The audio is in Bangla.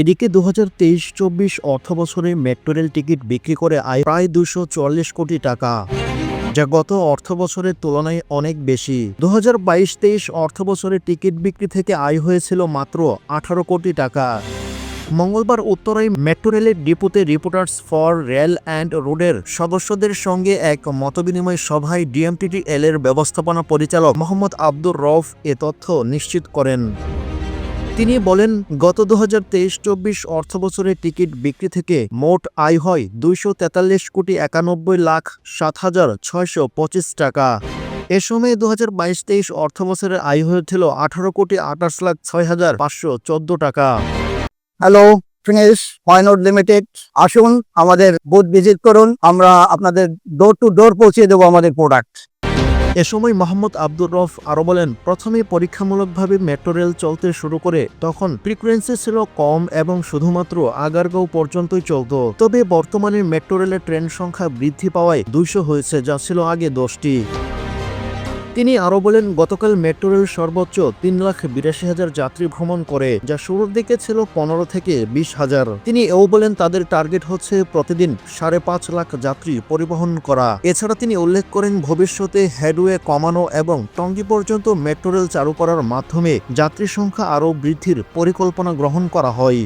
এদিকে 2023-24 অর্থবছরে মেট্রো রেল টিকিট বিক্রি করে আয় প্রায় 244 কোটি টাকা, যা গত অর্থবছরের তুলনায় অনেক বেশি। 2022-23 অর্থবছরে টিকিট বিক্রি থেকে আয় হয়েছিল মাত্র 18 কোটি টাকা। মঙ্গলবার উত্তরায় মেট্রো রেলের ডিপোতে রিপোর্টার্স ফর রেল অ্যান্ড রোডের সদস্যদের সঙ্গে এক মতবিনিময় সভায় ডিএমটিটিএল এর ব্যবস্থাপনা পরিচালক মোহাম্মদ আব্দুর রউফ এ তথ্য নিশ্চিত করেন। তিনি বলেন, গত 2023-24 অর্থবছরে টিকিট বিক্রি থেকে মোট আয় হয় 243,91,07,625 টাকা। এ সময়ে 2022-23 অর্থবছরের আয় হয়েছিল 18,68,06,514 টাকা। হ্যালো ফিনিশ ওয়াইনউড লিমিটেড, আসুন আমাদের বুথ ভিজিট করুন, আমরা আপনাদের ডোর টু ডোর পৌঁছে দেবো আমাদের প্রোডাক্ট। এ সময় মোহাম্মদ আব্দুর রউফ আরও বলেন, প্রথমে পরীক্ষামূলকভাবে মেট্রো রেল চলতে শুরু করে তখন ফ্রিকোয়েন্সি ছিল কম এবং শুধুমাত্র আগারগাঁও পর্যন্তই চলত। তবে বর্তমানে মেট্রো রেলের ট্রেন সংখ্যা বৃদ্ধি পাওয়ায় 200 হয়েছে, যা ছিল আগে 10টি। তিনি আরও বলেন, গতকাল মেট্রো রেল সর্বোচ্চ 3,82,000 যাত্রী ভ্রমণ করে, যা শুরুর দিকে ছিল 15 থেকে 20,000। তিনি এও বলেন, তাদের টার্গেট হচ্ছে প্রতিদিন 5.5 লাখ যাত্রী পরিবহন করা। এছাড়া তিনি উল্লেখ করেন, ভবিষ্যতে হেডওয়ে কমানো এবং টঙ্গী পর্যন্ত মেট্রো রেল চালু করার মাধ্যমে যাত্রী সংখ্যা আরও বৃদ্ধির পরিকল্পনা গ্রহণ করা হয়।